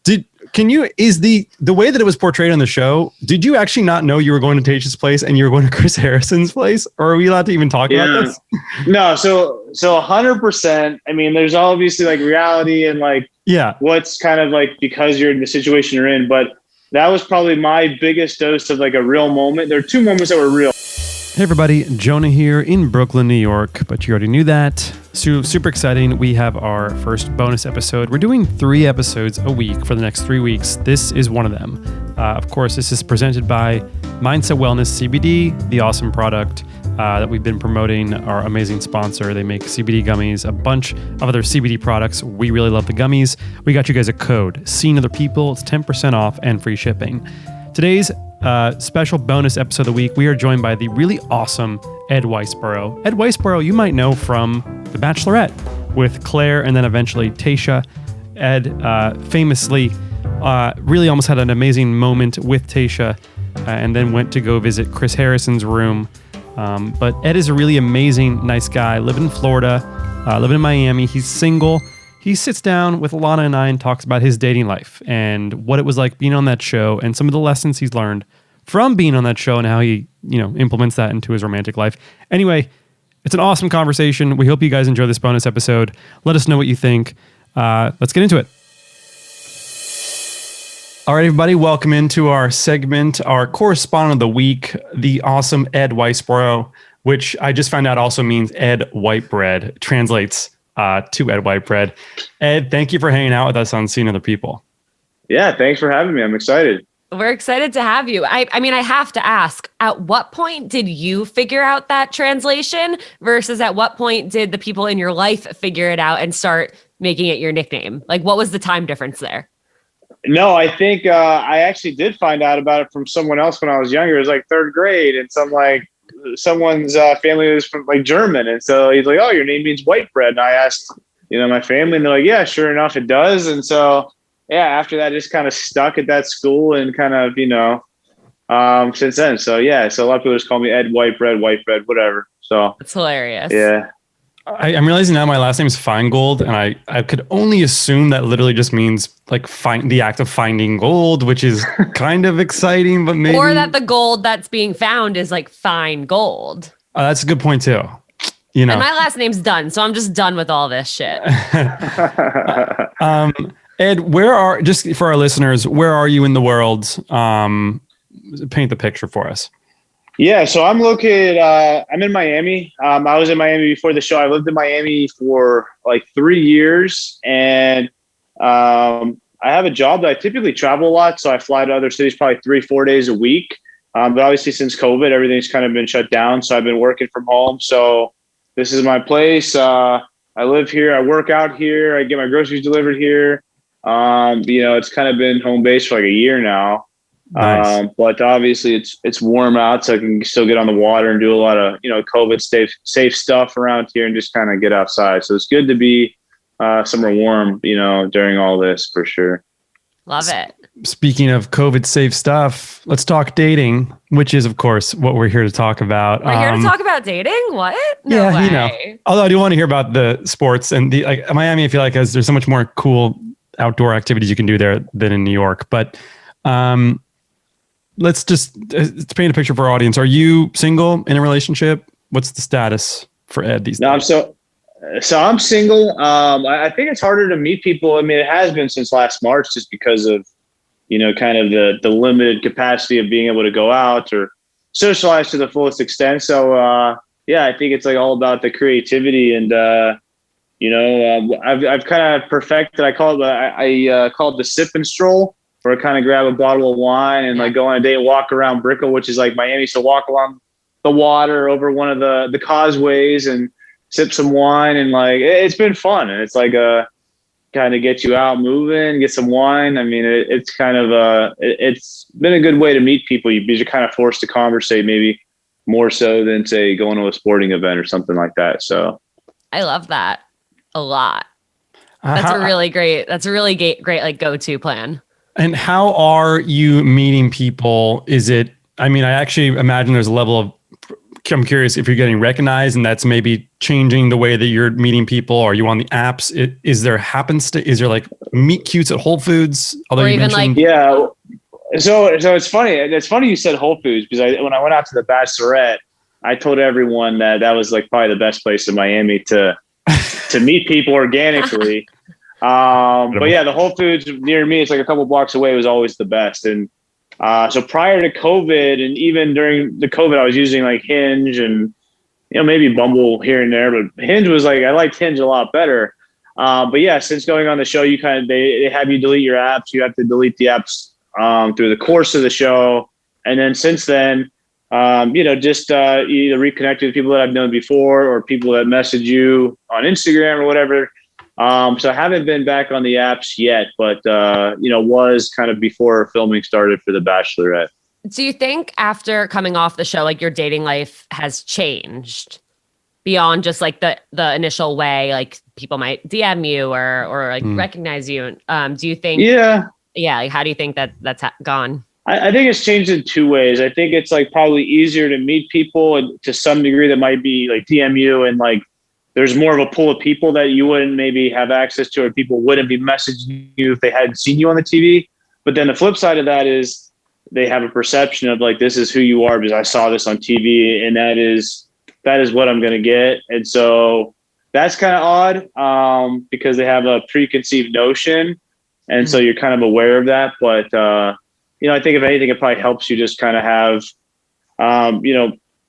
Is the way that it was portrayed on the show, did you actually not know you were going to Tayshia's place and you were going to Chris Harrison's place? Or are we allowed to even talk about this? No, so 100%. I mean, there's obviously like reality and like what's kind of like because you're in the situation you're in, but that was probably my biggest dose of like a real moment. There are two moments that were real. Hey everybody, Jonah here in Brooklyn, New York, but you already knew that. Super exciting. We have our first bonus episode. We're doing 3 episodes a week for the next 3 weeks. This is one of them. Of course, this is presented by Mindset Wellness CBD, the awesome product that we've been promoting, our amazing sponsor. They make CBD gummies, a bunch of other CBD products. We really love the gummies. We got you guys a code, Seeing Other People. It's 10% off and free shipping. Today's special bonus episode of the week, we are joined by the really awesome Ed Weisbrot. Ed Weisbrot, you might know from The Bachelorette with Clare and then eventually Tayshia. Ed famously really almost had an amazing moment with Tayshia and then went to go visit Chris Harrison's room. But Ed is a really amazing, nice guy, living in Florida, living in Miami. He's single. He sits down with Ilana and I and talks about his dating life and what it was like being on that show and some of the lessons he's learned from being on that show and how he, implements that into his romantic life. Anyway, it's an awesome conversation. We hope you guys enjoy this bonus episode. Let us know what you think. Let's get into it. All right, everybody, welcome into our segment, our correspondent of the week, the awesome Ed Weisbrot, which I just found out also means Ed Whitebread, translates to Ed Whitebread. Ed, thank you for hanging out with us on Seeing Other People. Yeah, thanks for having me. I'm excited. We're excited to have you. I mean, I have to ask, at what point did you figure out that translation versus at what point did the people in your life figure it out and start making it your nickname? Like, what was the time difference there? No, I think I actually did find out about it from someone else when I was younger. It was like 3rd grade, and someone's family was from like German, and so he's like, "Oh, your name means white bread." And I asked, my family, and they're like, "Yeah, sure enough, it does." And so, yeah, after that, just kind of stuck at that school, and kind of, since then. So yeah, so a lot of people just call me Ed Whitebread, whatever. So it's hilarious. Yeah. I'm realizing now my last name is Feingold, and I could only assume that literally just means like the act of finding gold, which is kind of exciting, but maybe... Or that the gold that's being found is like fine gold. That's a good point too. And my last name's done, so I'm just done with all this shit. Ed, just for our listeners, where are you in the world? Paint the picture for us. Yeah, so I'm located, I'm in Miami. I was in Miami before the show. I lived in Miami for like 3 years, and I have a job that I typically travel a lot. So I fly to other cities probably 3-4 days a week. But obviously since COVID, everything's kind of been shut down. So I've been working from home. So this is my place. I live here. I work out here. I get my groceries delivered here. It's kind of been home base for like a year now. Nice. But obviously it's warm out, so I can still get on the water and do a lot of, COVID safe stuff around here and just kind of get outside. So it's good to be somewhere warm, during all this for sure. Love it. Speaking of COVID safe stuff, let's talk dating, which is of course what we're here to talk about. We're here to talk about dating? What? No way. Although I do want to hear about the sports and Miami, I feel like there's so much more cool outdoor activities you can do there than in New York. But let's paint a picture for our audience. Are you single, in a relationship? What's the status for Ed these days? So I'm single. I think it's harder to meet people. I mean, it has been since last March, just because of, kind of the limited capacity of being able to go out or socialize to the fullest extent. So, I think it's like all about the creativity and, I've kind of perfected, I call it the sip and stroll, where I kind of grab a bottle of wine and like go on a day and walk around Brickell, which is like Miami. So walk along the water over one of the causeways and sip some wine, and like it's been fun. And it's like kind of get you out moving, get some wine. I mean, it's kind of it's been a good way to meet people because you're kind of forced to conversate, maybe more so than say going to a sporting event or something like that. So I love that a lot. That's a really great like go-to plan. And how are you meeting people? I actually imagine there's a level of I'm curious if you're getting recognized and that's maybe changing the way that you're meeting people. Are you on the apps? Is there like meet cutes at Whole Foods? Although Or you even mentioned, Yeah. So it's funny. It's funny you said Whole Foods because when I went out to the Bachelorette, I told everyone that was like probably the best place in Miami to meet people organically. But yeah, the Whole Foods near me, it's like a couple blocks away, was always the best. And so prior to COVID and even during the COVID, I was using like Hinge and, maybe Bumble here and there, but Hinge was like, I liked Hinge a lot better. But yeah, since going on the show, they have you delete your apps. You have to delete the apps through the course of the show. And then since then, just either reconnect with people that I've known before or people that message you on Instagram or whatever. So I haven't been back on the apps yet, but, was kind of before filming started for The Bachelorette. Do you think after coming off the show, like your dating life has changed beyond just like the initial way, like people might DM you or like recognize you? Do you think, like, how do you think that's gone? I think it's changed in two ways. I think it's like probably easier to meet people and to some degree that might be like DM you and like, there's more of a pool of people that you wouldn't maybe have access to, or people wouldn't be messaging you if they hadn't seen you on the TV. But then the flip side of that is they have a perception of like, this is who you are because I saw this on TV and that is what I'm going to get. And so that's kind of odd because they have a preconceived notion. And so you're kind of aware of that. But, I think if anything, it probably helps you just kind of have,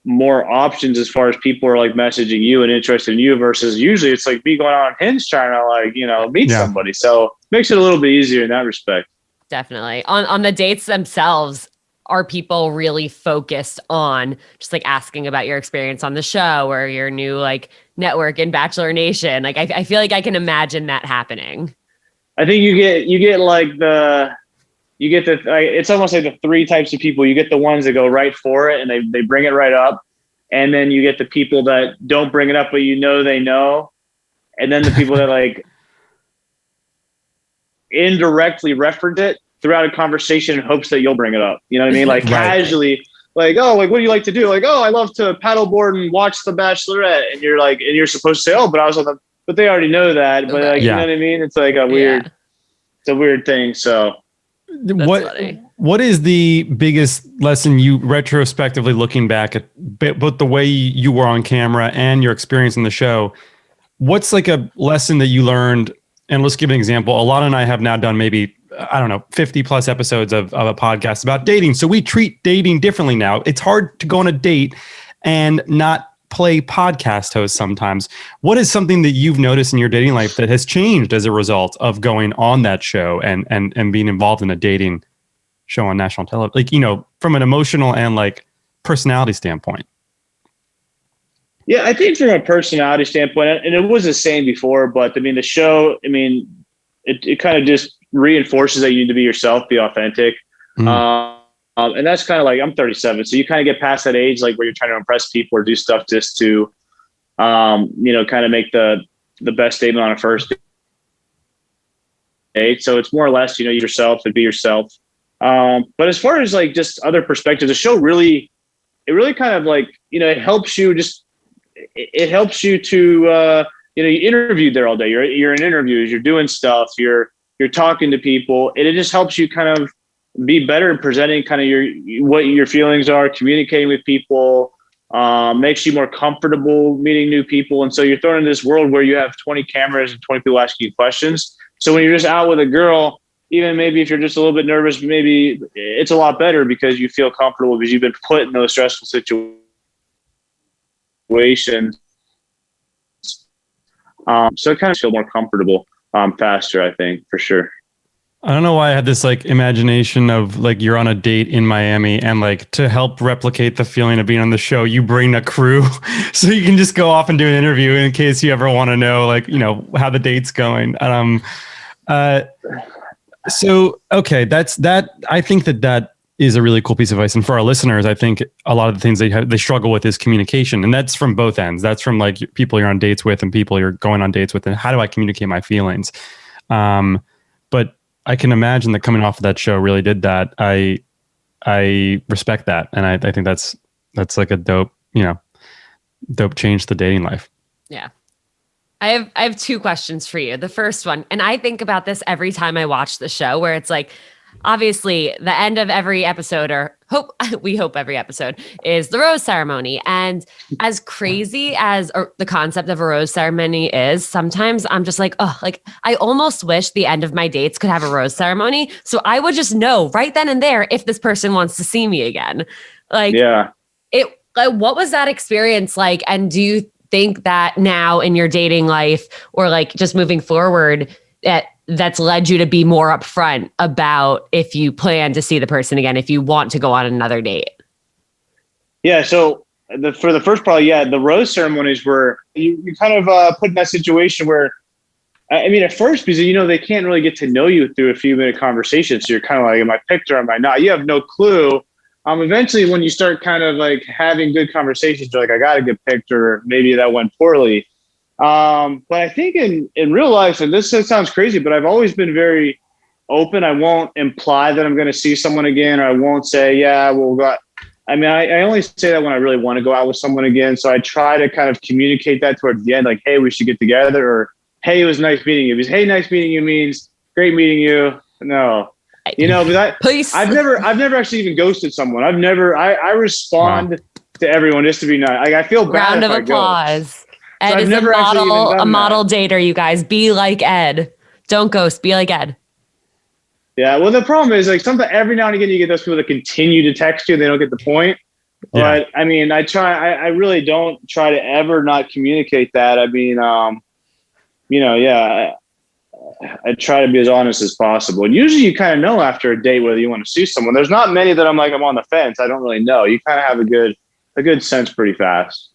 more options as far as people are like messaging you and interested in you versus usually it's like me going on Hinge trying to like, meet somebody. So makes it a little bit easier in that respect. Definitely. On the dates themselves, are people really focused on just like asking about your experience on the show or your new like network in Bachelor Nation? Like I feel like I can imagine that happening. I think you get like it's almost like the three types of people. You get the ones that go right for it and they bring it right up. And then you get the people that don't bring it up, but they know. And then the people that like indirectly reference it throughout a conversation in hopes that you'll bring it up. You know what I mean? Like casually, like, oh, like, what do you like to do? Like, oh, I love to paddleboard and watch The Bachelorette. And you're like, and you're supposed to say, oh, but I was on but they already know that. But like, you know what I mean? It's like it's a weird thing. So. What is the biggest lesson you retrospectively looking back at both the way you were on camera and your experience in the show? What's like a lesson that you learned? And let's give an example. Ilana and I have now done maybe, 50 plus episodes of a podcast about dating. So we treat dating differently now. It's hard to go on a date and not play podcast host sometimes. What is something that you've noticed in your dating life that has changed as a result of going on that show and being involved in a dating show on national television? Like, from an emotional and like personality standpoint. Yeah, I think from a personality standpoint, and it was the same before, but the show, it kind of just reinforces that you need to be yourself, be authentic. And that's kind of like, I'm 37. So you kind of get past that age, like where you're trying to impress people or do stuff just to, kind of make the best statement on a first date. So it's more or less, yourself and be yourself. But as far as like just other perspectives, the show really kind of like, it helps you to, you interviewed there all day. You're in interviews, you're doing stuff, you're talking to people, and it just helps you kind of be better in presenting kind of what your feelings are, communicating with people, makes you more comfortable meeting new people. And so you're thrown into this world where you have 20 cameras and 20 people asking you questions. So when you're just out with a girl, even maybe if you're just a little bit nervous, maybe it's a lot better because you feel comfortable because you've been put in those stressful situations. So it kind of feel more comfortable faster, I think, for sure. I don't know why I had this like imagination of like you're on a date in Miami and like to help replicate the feeling of being on the show, you bring a crew so you can just go off and do an interview in case you ever want to know like, how the date's going. So, okay, that. I think that is a really cool piece of advice. And for our listeners, I think a lot of the things they struggle with is communication. And that's from both ends. That's from like people you're on dates with and people you're going on dates with. And how do I communicate my feelings? But I can imagine that coming off of that show really did that. I respect that. And I think that's like a dope dope change the dating life. Yeah. I have two questions for you. The first one, and I think about this every time I watch the show, where it's like, obviously the end of every episode, we hope every episode, is the rose ceremony. And as crazy as the concept of a rose ceremony is, sometimes I'm just like, oh, like I almost wish the end of my dates could have a rose ceremony. So I would just know right then and there if this person wants to see me again. Like, Yeah. What was that experience like? And do you think that now in your dating life, or like just moving forward, that's led you to be more upfront about if you plan to see the person again, if you want to go on another date? Yeah. So for the first part, the rose ceremonies were, you kind of put in that situation where, I mean, at first, because, they can't really get to know you through a few-minute conversation. So you're kind of like, am I picked or am I not? You have no clue. Eventually, when you start kind of like having good conversations, you're like, I got to get picked, or maybe that went poorly. But I think in real life, and this sounds crazy, but I've always been very open. I won't imply that I'm going to see someone again, or I won't say, yeah, we'll go. I mean, I only say that when I really want to go out with someone again. So I try to kind of communicate that towards the end, like, hey, we should get together, or hey, it was nice meeting you. Because hey, nice meeting you means great meeting you. No. But I've never actually even ghosted someone. I respond to everyone just to be nice. I feel bad. Round of applause. Ed is a model dater, you guys. Be like Ed. Don't ghost. Be like Ed. Yeah. Well, the problem is, like, sometimes every now and again you get those people that continue to text you and they don't get the point. Yeah. But I mean, I really don't try to ever not communicate that. I mean, I try to be as honest as possible. And usually you kind of know after a date whether you want to see someone. There's not many that I'm on the fence. I don't really know. You kind of have a good sense pretty fast.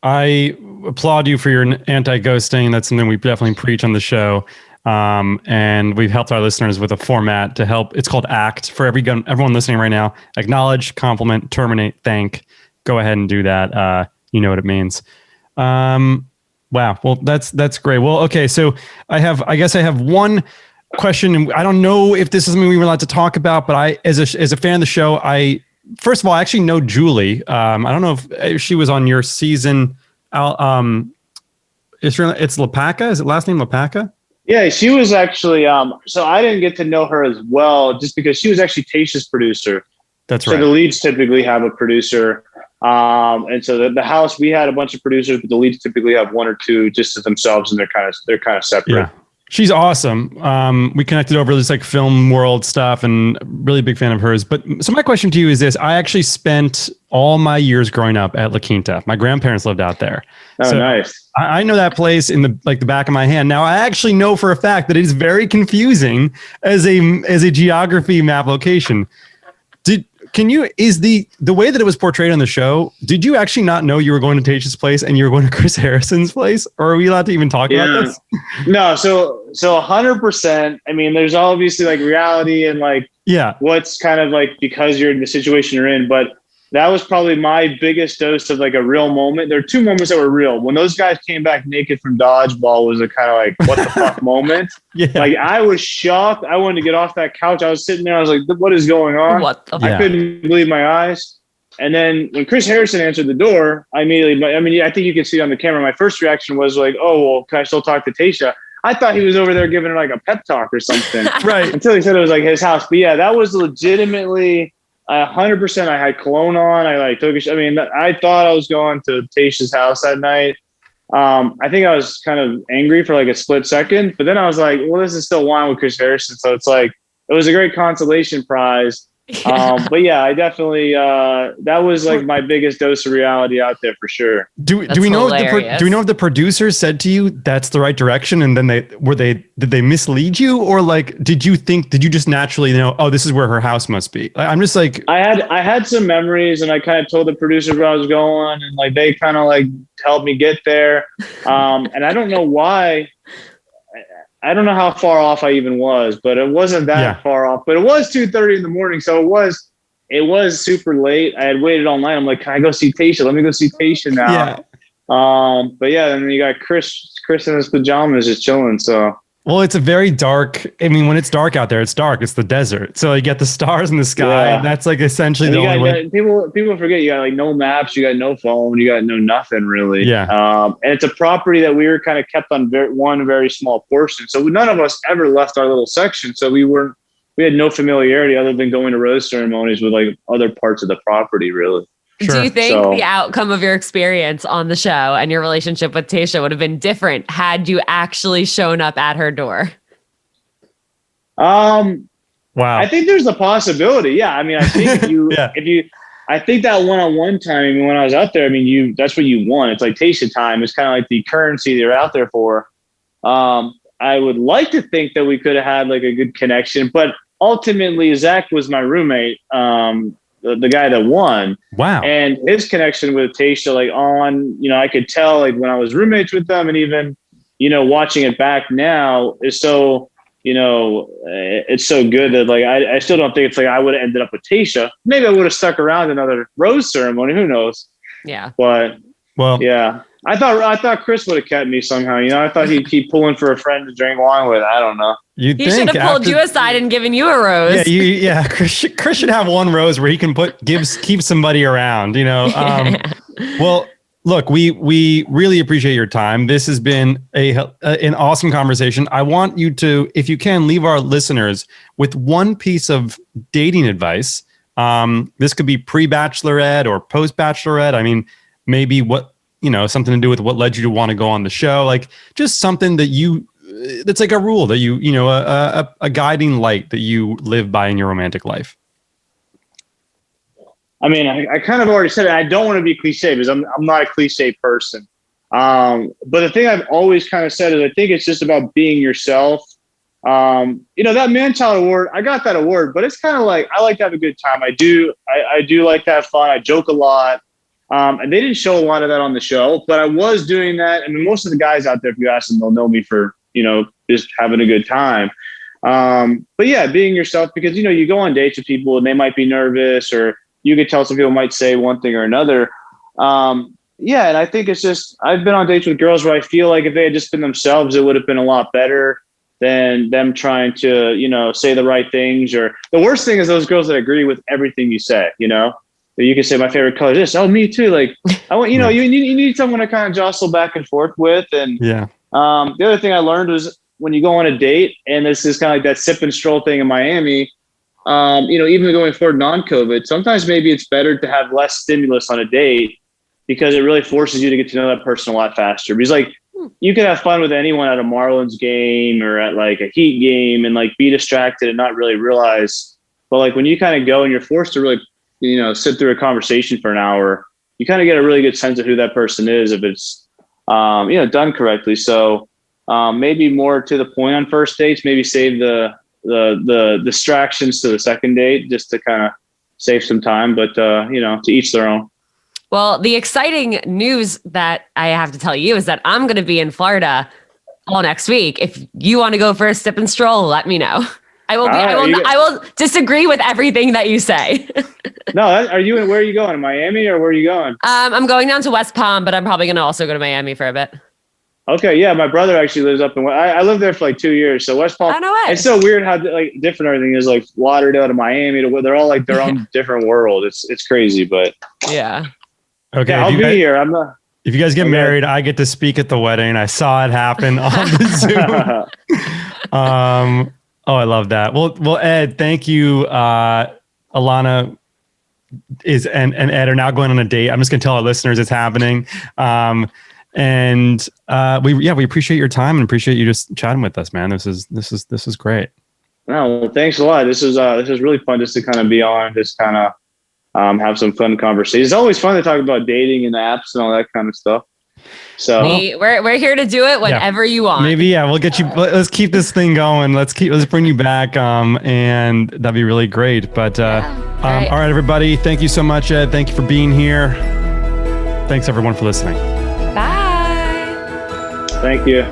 I applaud you for your anti-ghosting. That's something we definitely preach on the show. And we've helped our listeners with a format to help. It's called ACT for everyone listening right now. Acknowledge, compliment, terminate, thank. Go ahead and do that. You know what it means. Wow. Well, that's great. Well, okay. So I guess I have one question, and I don't know if this is something we were allowed to talk about, but as a fan of the show, first of all, I actually know Julie. I don't know if she was on your season. It's Alpaca. Is it last name Alpaca? Yeah, she was actually. So I didn't get to know her as well, just because she was actually Tayshia's producer. That's right. So the leads typically have a producer. And so the house, we had a bunch of producers, but the leads typically have one or two just to themselves, and they're kind of separate. Yeah. She's awesome. We connected over this like film world stuff, and really big fan of hers. But so my question to you is this: I actually spent all my years growing up at La Quinta. My grandparents lived out there. Oh, so nice. I know that place in the back of my hand. Now I actually know for a fact that it is very confusing as a geography map location. Is the way that it was portrayed on the show, did you actually not know you were going to Tayshia's place and you were going to Chris Harrison's place? Or are we allowed to even talk about this? No, so 100%. I mean, there's obviously like reality and like what's kind of like because you're in the situation you're in, but that was probably my biggest dose of like a real moment. There are two moments that were real. When those guys came back naked from dodgeball was a kind of like, what the fuck moment. Yeah. Like I was shocked. I wanted to get off that couch. I was sitting there. I was like, what is going on? I couldn't believe my eyes. And then when Chris Harrison answered the door, I think you can see on the camera, my first reaction was like, oh, well, can I still talk to Tayshia? I thought he was over there giving her like a pep talk or something. Right. Until he said it was like his house. But yeah, that was legitimately 100%. I had cologne on. I thought I was going to Tayshia's house that night. I think I was kind of angry for like a split second, but then I was like, well, this is still wine with Chris Harrison. So it's like, it was a great consolation prize. But yeah, I definitely, that was like my biggest dose of reality out there for sure. Do we know if the producers said to you that's the right direction, and then did they mislead you, or like did you just naturally know, oh, this is where her house must be? I'm just like, I had some memories, and I kind of told the producers where I was going, and like they kind of like helped me get there. And I don't know why. I don't know how far off I even was, but it wasn't that far off. But it was 2:30 in the morning, so it was super late. I had waited all night. I'm like, can I go see Tayshia? Let me go see Tayshia now. Yeah. But yeah, and then you got Chris in his pajamas just chilling. So Well, it's a very dark. I mean, when it's dark out there, it's dark. It's the desert. So you get the stars in the sky. Yeah. And that's like essentially the only way. People forget you got like no maps, you got no phone, you got no nothing really. Yeah. And it's a property that we were kind of kept on one very small portion. So none of us ever left our little section. So we had no familiarity other than going to rose ceremonies with like other parts of the property, really. Sure. Do you think the outcome of your experience on the show and your relationship with Tayshia would have been different had you actually shown up at her door? Wow. I think there's a possibility. Yeah. I mean, I think I think that one-on-one time, I mean, when I was out there, I mean, that's what you want. It's like Tayshia time. It's kind of like the currency that you're out there for. I would like to think that we could have had like a good connection, but ultimately Zach was my roommate. The guy that won. Wow. And his connection with Tayshia, like I could tell like when I was roommates with them and even, watching it back now is so, it's so good that like, I still don't think it's like I would have ended up with Tayshia. Maybe I would have stuck around another rose ceremony. Who knows? Yeah. But yeah. I thought Chris would have kept me somehow. I thought he'd keep pulling for a friend to drink wine with. I don't know. He should have pulled you aside and given you a rose. Yeah, Chris should have one rose where he can keep somebody around. Well, look, we really appreciate your time. This has been an awesome conversation. I want you to, if you can, leave our listeners with one piece of dating advice. This could be pre-Bachelorette or post-Bachelorette. I mean, maybe something to do with what led you to want to go on the show, like just something that's like a rule that a guiding light that you live by in your romantic life. I mean, I kind of already said it. I don't want to be cliche because I'm not a cliche person. But the thing I've always kind of said is I think it's just about being yourself. That man-child award, I got that award, but it's kind of like, I like to have a good time. I do like to have fun. I joke a lot. And they didn't show a lot of that on the show, but I was doing that. I mean, most of the guys out there, if you ask them, they'll know me for, just having a good time. But yeah, being yourself, because, you go on dates with people and they might be nervous, or you could tell some people might say one thing or another. Yeah. And I think it's just, I've been on dates with girls where I feel like if they had just been themselves, it would have been a lot better than them trying to, say the right things. Or the worst thing is those girls that agree with everything you say, You can say my favorite color is this. Oh, me too. Like I want, you need someone to kind of jostle back and forth with. And the other thing I learned was when you go on a date, and this is kind of like that sip and stroll thing in Miami, even going forward non-COVID, sometimes maybe it's better to have less stimulus on a date because it really forces you to get to know that person a lot faster. Because like you can have fun with anyone at a Marlins game or at like a Heat game and like be distracted and not really realize. But like when you kind of go and you're forced to really sit through a conversation for an hour, you kind of get a really good sense of who that person is if it's, done correctly. So maybe more to the point on first dates, maybe save the distractions to the second date just to kind of save some time, but to each their own. Well, the exciting news that I have to tell you is that I'm going to be in Florida all next week. If you want to go for a sip and stroll, let me know. I will disagree with everything that you say. No, where are you going? Miami, or where are you going? I'm going down to West Palm, but I'm probably going to also go to Miami for a bit. Okay. Yeah. My brother actually lives up in, I lived there for like 2 years. So West Palm, it's so weird how like different everything is, like Lauderdale to Miami to where they're all like their own different world. It's crazy, but yeah. Okay. I'll be here. If you guys get married, I get to speak at the wedding. I saw it happen on the Zoom. Oh, I love that. Well, Ed, thank you. Alana and Ed are now going on a date. I'm just gonna tell our listeners it's happening. We appreciate your time and appreciate you just chatting with us, man. This is great. Oh, well, thanks a lot. This is really fun just to kind of be on, just kind of have some fun conversations. It's always fun to talk about dating and apps and all that kind of stuff. So we're here to do it whenever you want. Maybe we'll get you. Let's keep this thing going. Let's bring you back. And that'd be really great. But all right, everybody. Thank you so much, Ed. Thank you for being here. Thanks everyone for listening. Bye. Thank you.